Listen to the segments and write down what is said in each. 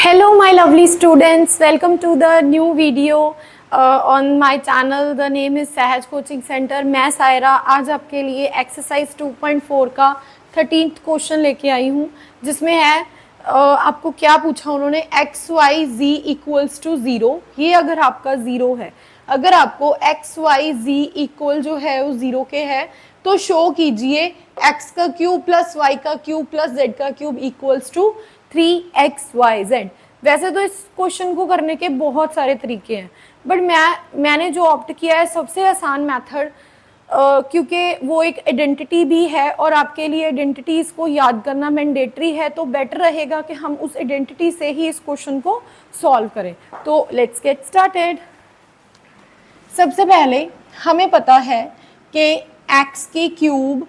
Hello my lovely students, welcome to the new video on my channel. The name is सहज coaching centre. मैं सायरा आज आपके लिए exercise 2.4 का 13th क्वेश्चन लेके आई हूँ, जिसमें है आपको क्या पूछा उन्होंने, x y z equals to zero. ये अगर आपका ज़ीरो है, अगर आपको एक्स वाई जी इक्वल जो है वो ज़ीरो के है, तो शो कीजिए एक्स का क्यूब प्लस वाई का क्यूब प्लस जेड का क्यूब इक्वल्स टू 3xyz. वैसे तो इस क्वेश्चन को करने के बहुत सारे तरीके हैं, बट मैंने जो ऑप्ट किया है सबसे आसान मेथड, क्योंकि वो एक आइडेंटिटी भी है और आपके लिए आइडेंटिटीज को याद करना मैंडेटरी है, तो बेटर रहेगा कि हम उस आइडेंटिटी से ही इस क्वेश्चन को सॉल्व करें. तो लेट्स गेट स्टार्टेड. सबसे पहले हमें पता है कि x की क्यूब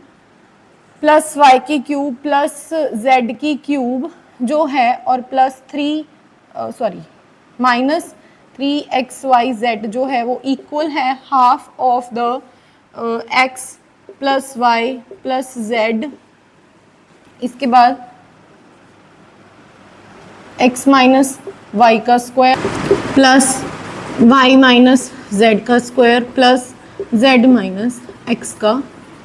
प्लस वाई की क्यूब प्लस z की क्यूब जो है और प्लस माइनस 3xyz जो है वो इक्वल है half of the x plus y plus z. इसके बाद x माइनस वाई का square plus y minus z का square plus z minus x का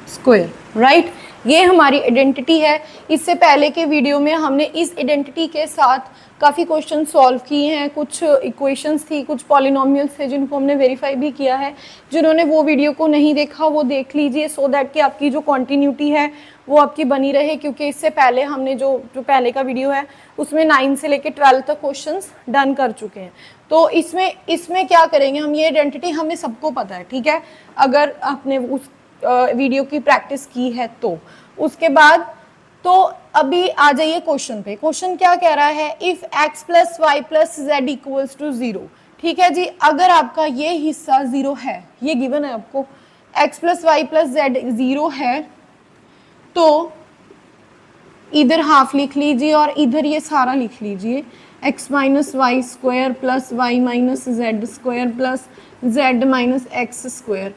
स्क्वायर. राइट, ये हमारी आइडेंटिटी है. इससे पहले के वीडियो में हमने इस आइडेंटिटी के साथ काफ़ी क्वेश्चन सॉल्व किए हैं. कुछ इक्वेशंस थी, कुछ पॉलिनोमियल्स थे जिनको हमने वेरीफाई भी किया है. जिन्होंने वो वीडियो को नहीं देखा वो देख लीजिए, सो दैट कि आपकी जो कंटिन्यूटी है वो आपकी बनी रहे. क्योंकि इससे पहले हमने जो पहले का वीडियो है उसमें 9 से लेकर 12 तक क्वेश्चंस डन कर चुके हैं. तो इसमें क्या करेंगे हम, ये आइडेंटिटी हमें सबको पता है, ठीक है, अगर आपने उस वीडियो की प्रैक्टिस की है तो. उसके बाद तो अभी आ जाइए क्वेश्चन पे. क्वेश्चन क्या कह रहा है, if x plus y plus z equals to zero. ठीक है जी, अगर आपका ये हिस्सा ज़ीरो है, ये गिवन है आपको, x plus y plus z zero है, तो इधर हाफ लिख लीजिए और इधर ये सारा लिख लीजिए, x minus y square plus y minus z square plus z minus x square.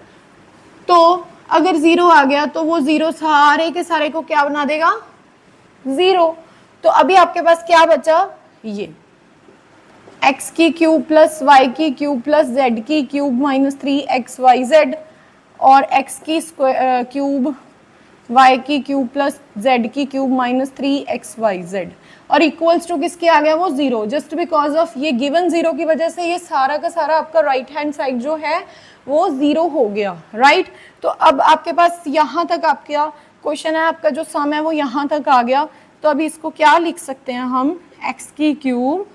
तो अगर ज़ीरो आ गया तो वो ज़ीरो सारे के सारे को क्या बना देगा, ज़ीरो. तो अभी आपके पास क्या बचा, ये x की क्यूब प्लस वाई की क्यूब प्लस z की क्यूब माइनस 3xyz और x की क्यूब y की क्यूब प्लस z की क्यूब माइनस 3xyz और इक्वल्स टू किसके आ गया, वो ज़ीरो. जस्ट बिकॉज ऑफ ये गिवन ज़ीरो की वजह से ये सारा का सारा आपका राइट हैंड साइड जो है वो ज़ीरो हो गया. राइट, तो अब आपके पास यहाँ तक आपका क्वेश्चन है, आपका जो सम है वो यहाँ तक आ गया. तो अभी इसको क्या लिख सकते हैं हम, x की क्यूब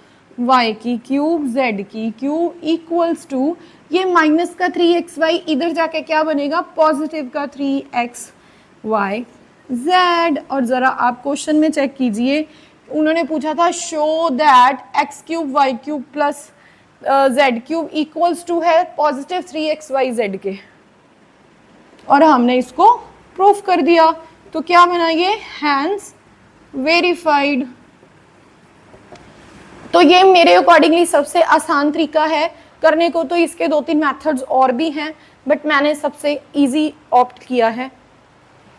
y की क्यूब z की क्यूब इक्वल्स टू, ये माइनस का 3xy इधर जाके क्या बनेगा, पॉजिटिव का 3xyz. और ज़रा आप क्वेश्चन में चेक कीजिए, उन्होंने पूछा था show that x cube y cube plus z cube equals to है पॉजिटिव 3xyz के, और हमने इसको प्रूफ कर दिया. तो क्या बना ये, हैंस वेरीफाइड. तो ये मेरे अकॉर्डिंगली सबसे आसान तरीका है करने को. तो इसके 2-3 मेथड्स और भी हैं, बट मैंने सबसे इजी ऑप्ट किया है.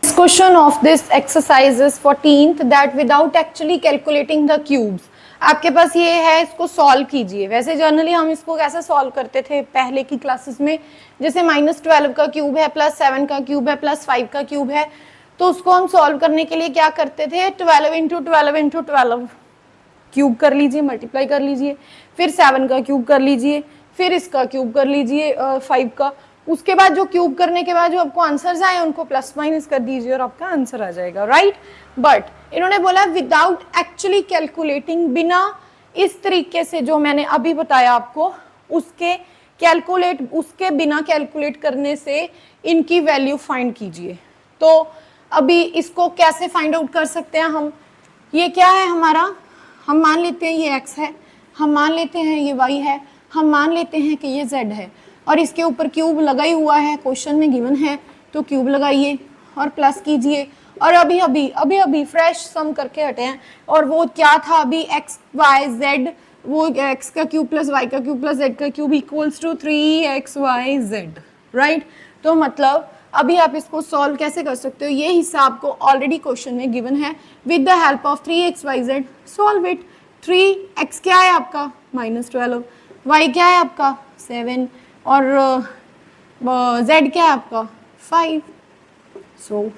This question of this exercise is 14th that without actually calculating the cubes. आपके पास ये है, इसको सॉल्व कीजिए. वैसे जनरली हम इसको कैसे सॉल्व करते थे पहले की क्लासेस में, जैसे -12 का क्यूब है प्लस 7 का क्यूब है प्लस 5 का क्यूब है, तो उसको हम सॉल्व करने के लिए क्या करते थे, 12 इंटू 12 इंटू 12 क्यूब कर लीजिए, मल्टीप्लाई कर लीजिए, फिर 7 का क्यूब कर लीजिए, फिर इसका क्यूब कर लीजिए 5 का. उसके बाद जो क्यूब करने के बाद जो आपको आंसर्स आए उनको प्लस माइनस कर दीजिए और आपका आंसर आ जाएगा. राइट, बट इन्होंने बोला विदाउट एक्चुअली कैलकुलेटिंग, बिना इस तरीके से जो मैंने अभी बताया आपको उसके बिना कैलकुलेट करने से इनकी वैल्यू फाइंड कीजिए. तो अभी इसको कैसे फाइंड आउट कर सकते हैं हम, ये क्या है हमारा, हम मान लेते हैं ये x है, हम मान लेते हैं ये y है, हम मान लेते हैं कि ये z है, और इसके ऊपर क्यूब लगा ही हुआ है, क्वेश्चन में गिवन है, तो क्यूब लगाइए और प्लस कीजिए. और अभी फ्रेश सम करके हटे हैं, और वो क्या था अभी, x y z, वो x का क्यूब प्लस y का क्यूब प्लस z का cube equals to 3xyz. Right, तो मतलब अभी आप इसको सॉल्व कैसे कर सकते हो, ये हिस्सा आपको ऑलरेडी क्वेश्चन में गिवन है. With the help of 3xyz solve it. 3x क्या है आपका -12, y क्या है आपका 7 और z क्या है आपका 5। सो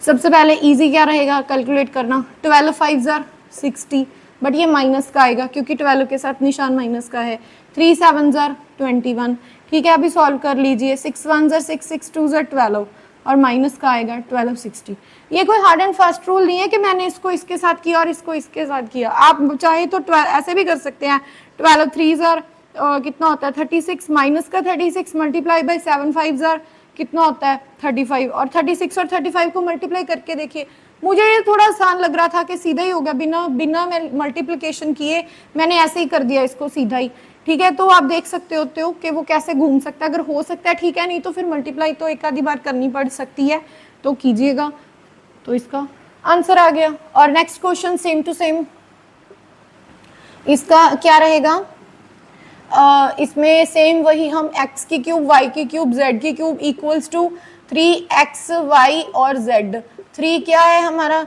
सबसे पहले इजी क्या रहेगा कैलकुलेट करना, 12 5 60, बट ये माइनस का आएगा क्योंकि 12 के साथ निशान माइनस का है। 3 7 21, ठीक है, अभी सॉल्व कर लीजिए। 6 1 6 6 2 12 और माइनस का आएगा 12 60। ये कोई हार्ड एंड फास्ट रूल नहीं है कि मैंने इसको इसके साथ किया और इसको इसके साथ किया, आप चाहे तो 12 ऐसे भी कर सकते हैं। 12 3 कितना होता है 36, माइनस का 36 मल्टीप्लाई बाई 7 5 कितना होता है 35, और 36 और 35 को मल्टीप्लाई करके देखिए। मुझे ये थोड़ा आसान लग रहा था कि सीधा ही हो गया, बिना मल्टीप्लिकेशन किए मैंने ऐसे ही कर दिया इसको सीधा ही, ठीक है। तो आप देख सकते होते हो कि वो कैसे घूम सकता है, अगर हो सकता है ठीक है, नहीं तो फिर मल्टीप्लाई तो एक आधी बार करनी पड़ सकती है, तो कीजिएगा। तो इसका आंसर आ गया। और next question same to same, इसका क्या रहेगा, इसमें सेम वही हम x की क्यूब y की क्यूब z की cube equals to 3x y और z। 3 क्या है हमारा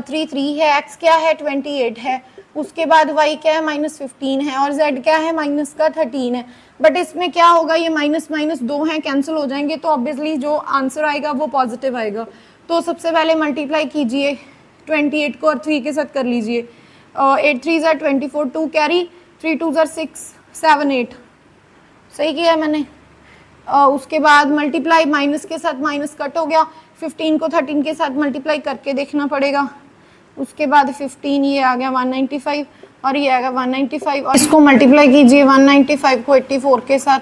3 है, x क्या है 28 है, उसके बाद y क्या है -15 है और z क्या है माइनस का 13 है। बट इसमें क्या होगा, ये माइनस माइनस 2 हैं कैंसिल हो जाएंगे, तो ऑब्वियसली जो आंसर आएगा वो पॉजिटिव आएगा। तो सबसे पहले मल्टीप्लाई कीजिए 28 को और 3 के साथ कर लीजिए। 8 3 24, 2 कैरी, 3 2 6 7 8, सही किया मैंने। उसके बाद मल्टीप्लाई, माइनस के साथ माइनस कट हो गया, 15 को 13 के साथ मल्टीप्लाई करके देखना पड़ेगा। उसके बाद 15 ये आ गया 195 और ये आएगा 195, और इसको मल्टीप्लाई कीजिए 195 को 84 के साथ।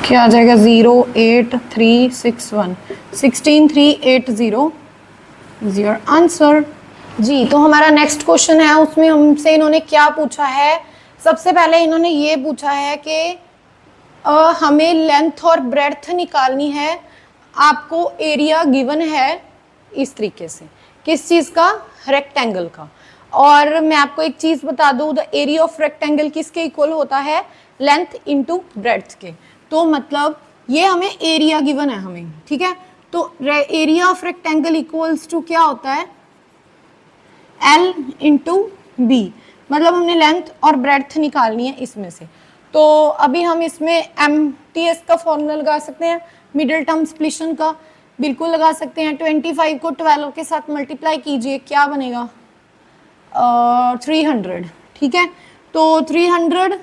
क्या आ जाएगा 08361, 16380 इज योर आंसर। जी, तो हमारा नेक्स्ट क्वेश्चन है, उसमें हमसे इन्होंने क्या पूछा है। सबसे पहले इन्होंने ये पूछा है कि हमें लेंथ और ब्रेड्थ निकालनी है, आपको एरिया गिवन है इस तरीके से, किस चीज़ का, रेक्टेंगल का। और मैं आपको एक चीज़ बता दूँ, द एरिया ऑफ रेक्टेंगल किसके इक्वल होता है, लेंथ इंटू ब्रेड्थ के। तो मतलब ये हमें एरिया गिवन है हमें, ठीक है। तो area of rectangle equals to क्या होता है, L इंटू बी, मतलब हमने लेंथ और ब्रेड्थ निकालनी है इसमें से। तो अभी हम इसमें MTS का फॉर्मूला लगा सकते हैं, मिडिल टर्म स्प्लिशन का बिल्कुल लगा सकते हैं। 25 को 12 के साथ मल्टीप्लाई कीजिए, क्या बनेगा 300, ठीक है। तो 300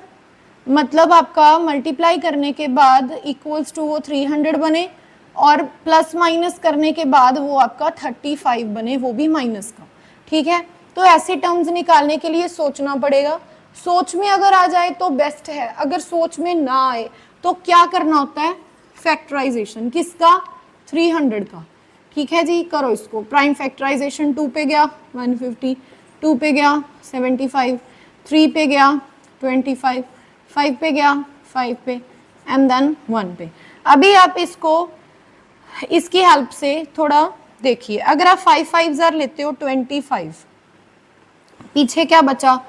मतलब आपका मल्टीप्लाई करने के बाद इक्वल्स टू वो 300 बने, और प्लस माइनस करने के बाद वो आपका 35 बने, वो भी माइनस का, ठीक है। तो ऐसे टर्म्स निकालने के लिए सोचना पड़ेगा, सोच में अगर आ जाए तो बेस्ट है, अगर सोच में ना आए तो क्या करना होता है, फैक्टराइजेशन किसका, 300 का, ठीक है जी। करो इसको, प्राइम फैक्टराइजेशन 2 पे गया 150, 2 पे गया 75, 3 पे गया 25, 5 पे गया 5 पे, एंड देन 1 पे। अभी आप इसको इसकी हेल्प से थोड़ा देखिए, अगर आप 5 5 लेते हो 25, पीछे क्या बचा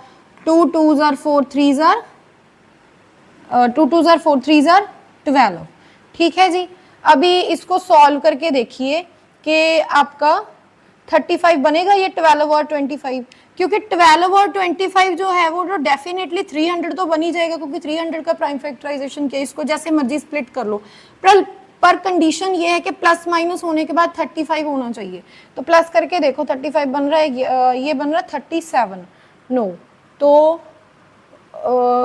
2 2 4 3 2 2 4 3 12, ठीक है जी। अभी इसको सॉल्व करके देखिए कि आपका 35 बनेगा, ये 12 और 25, क्योंकि 12 और 25 जो है वो डेफिनेटली 300 तो बन ही जाएगा, क्योंकि 300 का प्राइम फैक्टराइजेशन किया, इसको जैसे मर्जी स्प्लिट कर लो। पर कंडीशन ये है कि प्लस माइनस होने के बाद 35 होना चाहिए। तो प्लस करके देखो 35 बन रहा है, ये बन रहा है 37, नो, तो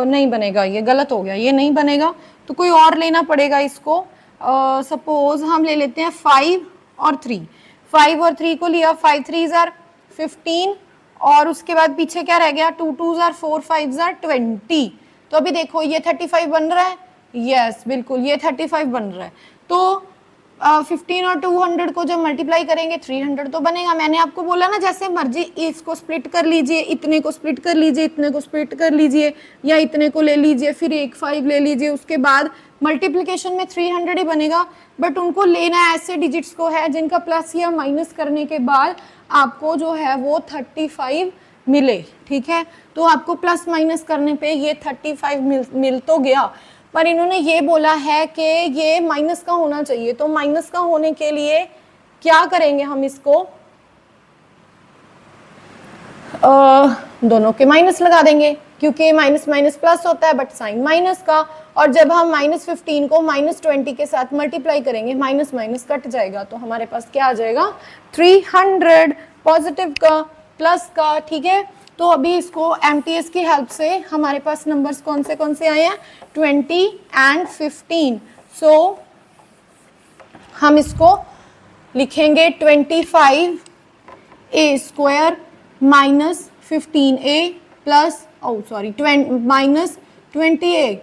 नहीं बनेगा, ये गलत हो गया, ये नहीं बनेगा, तो कोई और लेना पड़ेगा इसको। सपोज हम ले लेते हैं 5 और 3, 5 और 3 को लिया, 5 3 15, और उसके बाद पीछे क्या रह गया 2 2 4 5 20। तो अभी देखो ये 35 बन रहा है, यस बिल्कुल ये 35 बन रहा है। तो 15 और 200 को जब मल्टीप्लाई करेंगे 300 तो बनेगा। मैंने आपको बोला ना जैसे मर्जी इसको स्प्लिट कर लीजिए, इतने को स्प्लिट कर लीजिए, इतने को स्प्लिट कर लीजिए, या इतने को ले लीजिए, फिर एक 5 ले लीजिए, उसके बाद मल्टीप्लिकेशन में 300 ही बनेगा। बट उनको लेना ऐसे डिजिट्स को है जिनका प्लस या माइनस करने के बाद आपको जो है वो 35 मिले, ठीक है। तो आपको प्लस माइनस करने पे ये 35 मिल तो गया, पर इन्होंने ये बोला है कि ये माइनस का होना चाहिए। तो माइनस का होने के लिए क्या करेंगे हम इसको, दोनों के माइनस लगा देंगे, क्योंकि माइनस माइनस प्लस होता है बट साइन माइनस का। और जब हम -15 को -20 के साथ मल्टीप्लाई करेंगे, माइनस माइनस कट जाएगा, तो हमारे पास क्या आ जाएगा 300 पॉजिटिव का प्लस का, ठीक है। तो अभी इसको एमटीएस की हेल्प से हमारे पास नंबर्स कौन से आए हैं 20 एंड 15। सो हम इसको लिखेंगे 25 A square minus 15a plus minus 20a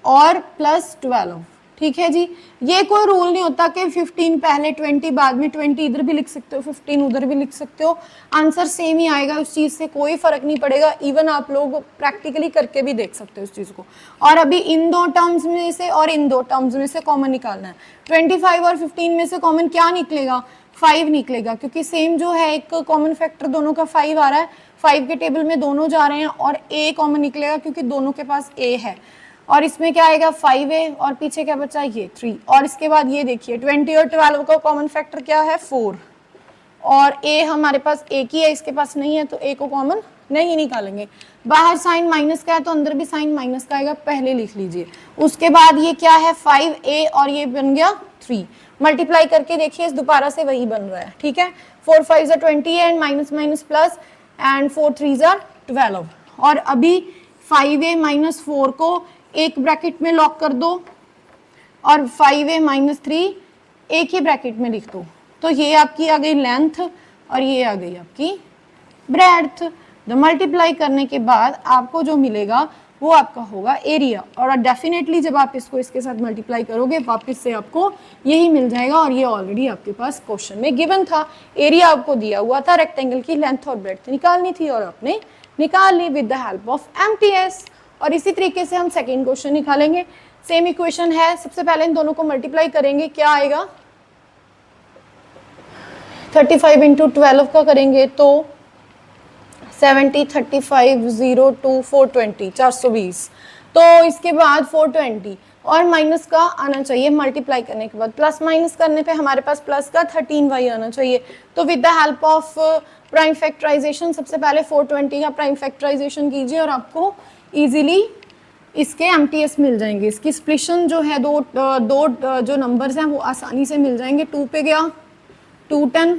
और प्लस 12, ठीक है जी। ये कोई रूल नहीं होता कि 15 पहले 20 बाद में, 20 इधर भी लिख सकते हो 15 उधर भी लिख सकते हो, आंसर सेम ही आएगा, उस चीज़ से कोई फर्क नहीं पड़ेगा। इवन आप लोग प्रैक्टिकली करके भी देख सकते हो उस चीज़ को। और अभी इन दो टर्म्स में से और इन दो टर्म्स में से कॉमन निकालना है। 25 और 15 में से कॉमन क्या निकलेगा, 5 निकलेगा, क्योंकि सेम जो है एक कॉमन फैक्टर दोनों का 5 आ रहा है, 5 के टेबल में दोनों जा रहे हैं, और a कॉमन निकलेगा क्योंकि दोनों के पास a है। और इसमें क्या आएगा 5a और पीछे क्या बचा ये 3। और इसके बाद ये देखिए 20 और 12 का कॉमन फैक्टर क्या है 4, और a हमारे पास एक ही है, इसके पास नहीं है, तो a को कॉमन नहीं निकालेंगे। बाहर साइन माइनस का है तो अंदर भी साइन माइनस का आएगा, पहले लिख लीजिए। उसके बाद ये क्या है 5a और ये बन गया 3, मल्टीप्लाई करके देखिए इस दोबारा से वही बन रहा है, ठीक है। 4 5 20 and minus minus plus and 4 3 12। और अभी 5a माइनस 4 को एक ब्रैकेट में लॉक कर दो और 5a माइनस 3 एक ही ब्रैकेट में लिख दो, तो ये आपकी आ गई लेंथ और ये आ गई आपकी ब्रेड्थ। तो मल्टीप्लाई करने के बाद आपको जो मिलेगा वो आपका होगा एरिया, और डेफिनेटली जब आप इसको इसके साथ मल्टीप्लाई करोगे वापस से आपको यही मिल जाएगा, और ये ऑलरेडी आपके पास क्वेश्चन में गिवन था। एरिया आपको दिया हुआ था, रेक्टेंगल की लेंथ और ब्रेड्थ निकालनी थी और आपने निकाल ली with the help of MTS. और इसी तरीके से हम सेकेंड क्वेश्चन निकालेंगे। सेम इक्वेशन है, सबसे पहले इन दोनों को मल्टीप्लाई करेंगे, क्या आएगा 35 इंटू 12 का करेंगे तो 70 35 0 2 420 420। तो इसके बाद 420 और माइनस का आना चाहिए मल्टीप्लाई करने के बाद, प्लस माइनस करने पे हमारे पास प्लस का 13y आना चाहिए। तो with the help of prime factorization सबसे पहले 420 का प्राइम फैक्टराइजेशन कीजिए और आपको इजीली इसके एमटीएस मिल जाएंगे। इसकी स्प्लिशन जो है दो जो नंबर्स हैं वो आसानी से मिल जाएंगे। 2 पे गया 210,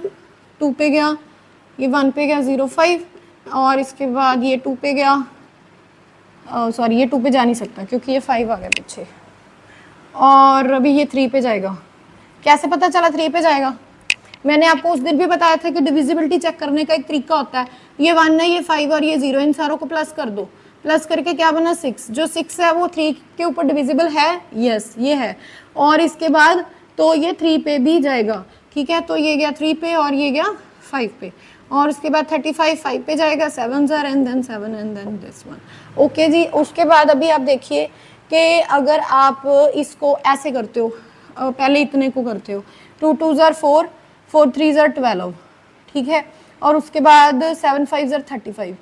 2 पे गया ये 1 पे गया 05, और इसके बाद ये 2 पे गया, सॉरी ये 2 पे जा नहीं सकता क्योंकि ये 5 आ गया पीछे, और अभी ये 3 पे जाएगा। कैसे पता चला 3 पे जाएगा, मैंने आपको उस दिन भी बताया था कि डिविजिबिलिटी चेक करने का एक तरीका होता है। ये 1 है, ये 5 और ये 0, इन सारों को प्लस कर दो, प्लस करके क्या बना 6, जो 6 है वो 3 के ऊपर डिविजिबल है, यस ये है, और इसके बाद तो ये 3 पे भी जाएगा, ठीक है। तो ये गया 3 पे और ये गया 5 पे, और उसके बाद 35 5 पे जाएगा, 7 and then 7 and then this one, okay जी। उसके बाद अभी आप देखिए कि अगर आप इसको ऐसे करते हो, पहले इतने को करते हो 2 2 4 4 3 12, ठीक है, और उसके बाद 7 5 35,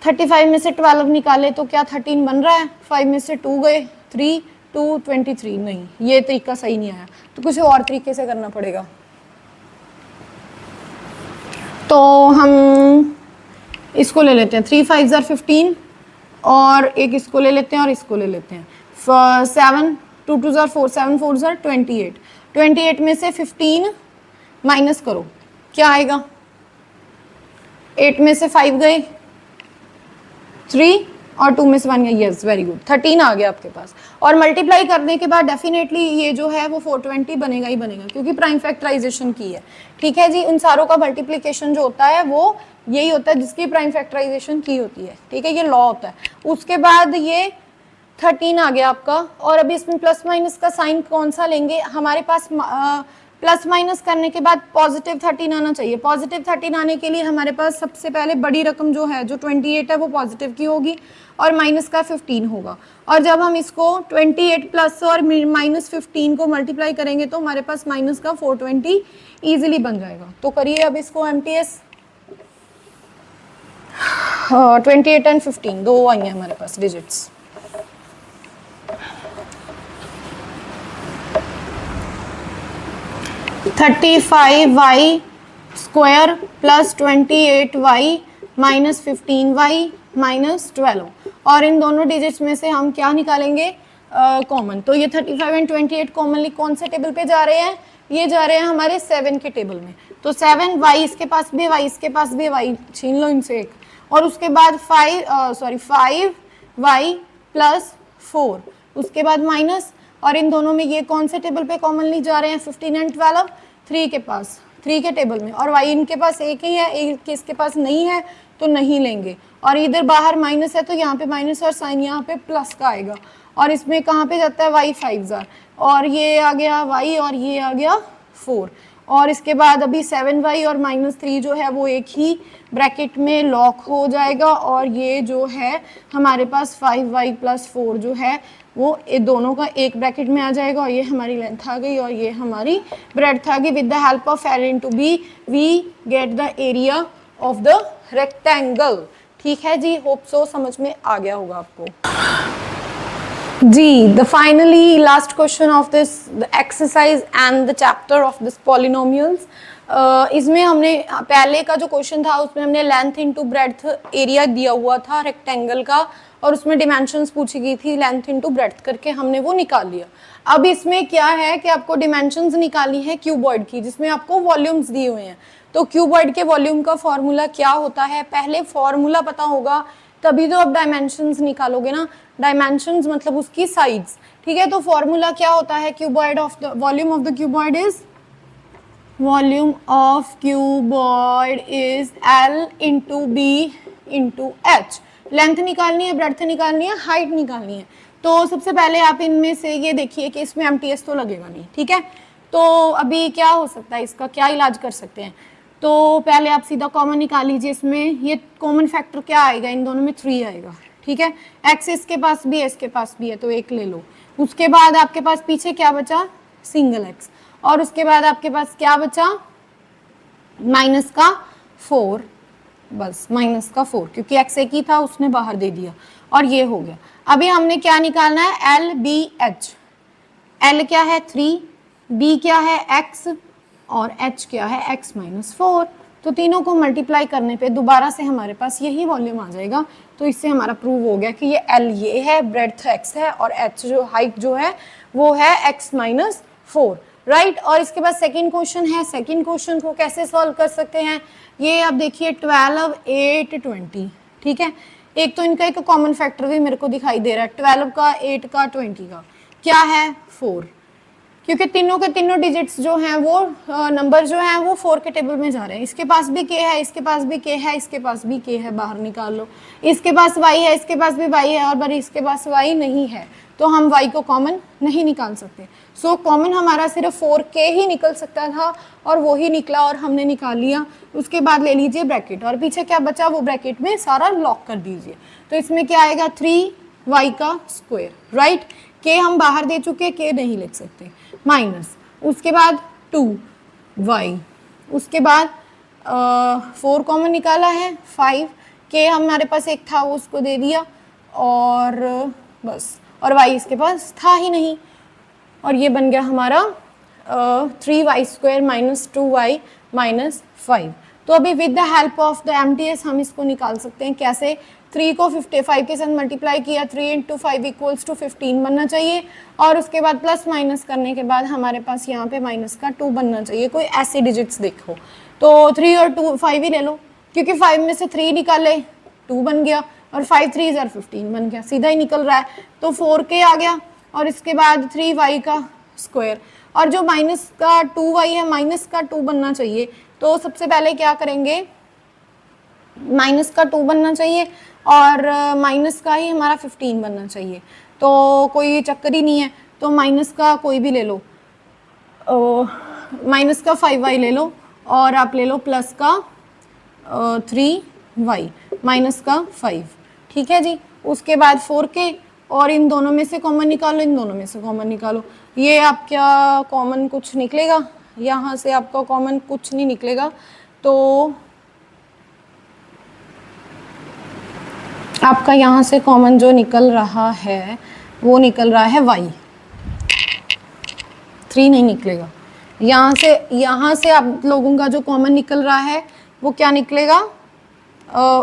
35 में से 12 निकाले तो क्या 13 बन रहा है, 5 में से 2 गए 3 2 23, नहीं ये तरीका सही नहीं आया, तो कुछ और तरीके से करना पड़ेगा। तो हम इसको ले लेते हैं 3 5 15, और एक इसको ले लेते हैं और इसको ले लेते हैं 7 2 2 4 7 4 28, 28 में से 15 माइनस करो क्या आएगा, 8 में से 5 गए 3 और 2 में से 1 गया, यस वेरी गुड 13 आ गया आपके पास। और मल्टीप्लाई करने के बाद डेफिनेटली ये जो है वो 420 बनेगा ही बनेगा क्योंकि प्राइम फैक्टराइजेशन की है, ठीक है जी। उन सारों का मल्टीप्लिकेशन जो होता है वो यही होता है जिसकी प्राइम फैक्टराइजेशन की होती है, ठीक है, ये लॉ होता है। उसके बाद ये 13 आ गया आपका, और अभी इसमें प्लस माइनस का साइन कौन सा लेंगे, हमारे पास प्लस माइनस करने के बाद पॉजिटिव 13 आना चाहिए। पॉजिटिव 13 आने के लिए हमारे पास सबसे पहले बड़ी रकम जो है जो 28 है वो पॉजिटिव की होगी और माइनस का 15 होगा, और जब हम इसको 28 प्लस और माइनस 15 को मल्टीप्लाई करेंगे तो हमारे पास माइनस का 420 ईजिली बन जाएगा। तो करिए अब इसको एमटीएस, 28 एंड 15 दो आई हैं हमारे पास डिजिट्स। 35y square plus 28y minus 15y minus 12, और इन दोनों डिजिट्स में से हम क्या निकालेंगे, कॉमन। तो ये 35 एंड 28 कॉमनली कौन से टेबल पे जा रहे हैं, ये जा रहे हैं हमारे 7 के टेबल में। तो 7 y इसके पास भी, y इसके पास भी, y छीन लो इनसे एक, और उसके बाद 5y प्लस 4, उसके बाद माइनस, और इन दोनों में ये कौन से टेबल पे कॉमनली जा रहे हैं, 15 एंड 12 3 के पास, 3 के टेबल में, और y इनके पास एक ही है, एक किसके पास नहीं है तो नहीं लेंगे, और इधर बाहर माइनस है तो यहाँ पे माइनस और साइन यहाँ पे प्लस का आएगा, और इसमें कहाँ पे जाता है y 5 और ये आ गया y और ये आ गया 4, और इसके बाद अभी 7y और -3 जो है वो एक ही ब्रैकेट में लॉक हो जाएगा, और ये जो है हमारे पास 5y प्लस 4 जो है वो ये दोनों का एक ब्रैकेट में आ जाएगा, और ये हमारी लेंथ आ गई और ये हमारी ब्रेड्थ आ गई। With the help of L into B we get the area of the rectangle. ठीक है जी, होप सो समझ में आ गया होगा आपको जी। The finally last question of this exercise and the chapter of this polynomials. इसमें हमने पहले का जो क्वेश्चन था उसमें हमने लेंथ इनटू ब्रेड्थ एरिया दिया हुआ था रेक्टेंगल का, और उसमें डिमेंशंस पूछी गई थी लेंथ इनटू ब्रेड्थ करके, हमने वो निकाल लिया। अब इसमें क्या है कि आपको डिमेंशंस निकालनी है क्यूबॉइड की, जिसमें आपको वॉल्यूम्स दिए हुए हैं। तो क्यूबॉइड के वॉल्यूम का फॉर्मूला क्या होता है, पहले फॉर्मूला पता होगा तभी तो आप डायमेंशंस निकालोगे ना। डायमेंशंस मतलब उसकी साइड्स, ठीक है। तो फॉर्मूला क्या होता है, cuboid of the volume of the cuboid is, volume of cuboid is L into B into H। Length निकालनी है, ब्रेड्थ निकालनी है, हाइट निकालनी है। तो सबसे पहले आप इनमें से ये देखिए कि इसमें MTS तो लगेगा नहीं, ठीक है। तो अभी क्या हो सकता है, इसका क्या इलाज कर सकते हैं। तो पहले आप सीधा कॉमन निकाल लीजिए। इसमें ये कॉमन फैक्टर क्या आएगा, इन दोनों में 3 आएगा, ठीक है। एक्स इसके पास भी है, इसके पास भी है, तो एक ले लो। उसके बाद आपके पास पीछे क्या बचा, सिंगल एक्स, और उसके बाद आपके पास क्या बचा, माइनस का 4, बस माइनस का 4, क्योंकि एक्स एक ही था उसने बाहर दे दिया, और ये हो गया। अभी हमने क्या निकालना है, एल बी एच। एल क्या है 3, बी क्या है x, और h क्या है x माइनस 4। तो तीनों को मल्टीप्लाई करने पे दोबारा से हमारे पास यही वॉल्यूम आ जाएगा। तो इससे हमारा प्रूव हो गया कि ये L ये है, ब्रेड्थ x है, और h जो हाइट जो है वो है x माइनस 4, राइट। और इसके बाद सेकंड क्वेश्चन है। सेकंड क्वेश्चन को कैसे सॉल्व कर सकते हैं, ये आप देखिए 12, 8, 20, ठीक है। एक तो इनका एक कॉमन फैक्टर भी मेरे को दिखाई दे रहा है, 12 का, 8 का, 20 का, क्या है 4, क्योंकि तीनों के तीनों डिजिट्स जो हैं वो नंबर जो हैं वो 4 के टेबल में जा रहे हैं। इसके पास भी k है, इसके पास भी k है, इसके पास भी k है, बाहर निकाल लो। इसके पास y है, इसके पास भी y है, और पर इसके पास y नहीं है, तो हम y को कॉमन नहीं निकाल सकते। सो कॉमन हमारा सिर्फ 4k ही निकल सकता था, और वो ही निकला और हमने निकाल लिया। उसके बाद ले लीजिए ब्रैकेट, और पीछे क्या बचा वो ब्रैकेट में सारा लॉक कर दीजिए। तो इसमें क्या आएगा, 3y का स्क्वायर, राइट। k हम बाहर दे चुके, k नहीं लिख सकते, माइनस, उसके बाद 2y, उसके बाद 4 कॉमन निकाला है, 5, k हमारे पास एक था वो उसको दे दिया, और बस, और y इसके पास था ही नहीं, और ये बन गया हमारा 3y square minus 2y minus 5। तो अभी with the help of the MTS हम इसको निकाल सकते हैं। कैसे, 3 को 55 के साथ मल्टीप्लाई किया, 3 इंटू 5 इक्वल्स टू 15 बनना चाहिए, और उसके बाद प्लस माइनस करने के बाद हमारे पास यहाँ पे माइनस का 2 बनना चाहिए। कोई ऐसे डिजिट्स देखो तो 3 और 2 5 ही ले लो, क्योंकि 5 में से 3 निकाले 2 बन गया, और 5 3 = 15 बन गया, सीधा ही निकल रहा है। तो 4k आ गया, और इसके बाद 3y का स्क्वायर, और जो माइनस का 2y है माइनस का 2 बनना चाहिए। तो सबसे पहले क्या करेंगे, माइनस का 2 बनना चाहिए, और माइनस का ही हमारा 15 बनना चाहिए। तो कोई चक्कर ही नहीं है, तो माइनस का कोई भी ले लो, माइनस का 5y ले लो, और आप ले लो प्लस का 3y माइनस का 5, ठीक है जी। उसके बाद 4k, और इन दोनों में से कॉमन निकालो, इन दोनों में से कॉमन निकालो। ये आपका कॉमन कुछ निकलेगा, यहाँ से आपका कॉमन कुछ नहीं निकलेगा, तो आपका यहाँ से कॉमन जो निकल रहा है वो निकल रहा है y, 3 नहीं निकलेगा। यहाँ से आप लोगों का जो कॉमन निकल रहा है वो क्या निकलेगा,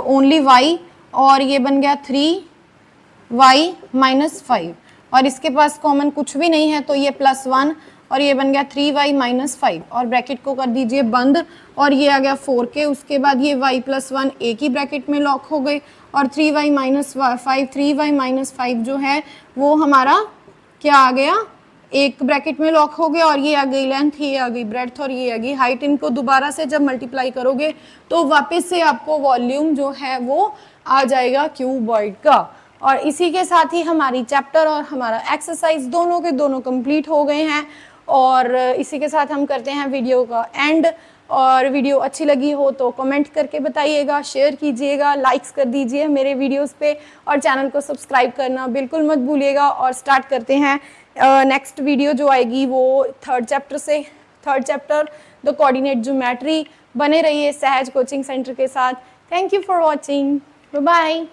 ओनली y, और ये बन गया 3y माइनस 5, और इसके पास कॉमन कुछ भी नहीं है तो ये +1, और ये बन गया 3y माइनस 5, और ब्रैकेट को कर दीजिए बंद, और ये आ गया 4k। उसके बाद ये y + 1 एक ही ब्रैकेट में लॉक हो गए, और 3y माइनस 5, 3y माइनस 5 जो है वो हमारा क्या आ गया, एक ब्रैकेट में लॉक हो गया, और ये आ गई लेंथ, ये आ गई ब्रेड्थ, और ये आ गई हाइट। इनको दोबारा से जब मल्टीप्लाई करोगे तो वापस से आपको वॉल्यूम जो है वो आ जाएगा क्यूबॉइड का। और इसी के साथ ही हमारी चैप्टर और हमारा एक्सरसाइज दोनों के दोनों कंप्लीट हो गए हैं। और इसी के साथ हम करते हैं वीडियो का एंड। और वीडियो अच्छी लगी हो तो कमेंट करके बताइएगा, शेयर कीजिएगा, लाइक्स कर दीजिए मेरे वीडियोस पे, और चैनल को सब्सक्राइब करना बिल्कुल मत भूलिएगा। और स्टार्ट करते हैं नेक्स्ट वीडियो जो आएगी वो third chapter the coordinate geometry. बने रहिए सहज कोचिंग सेंटर के साथ। Thank you for watching, bye bye.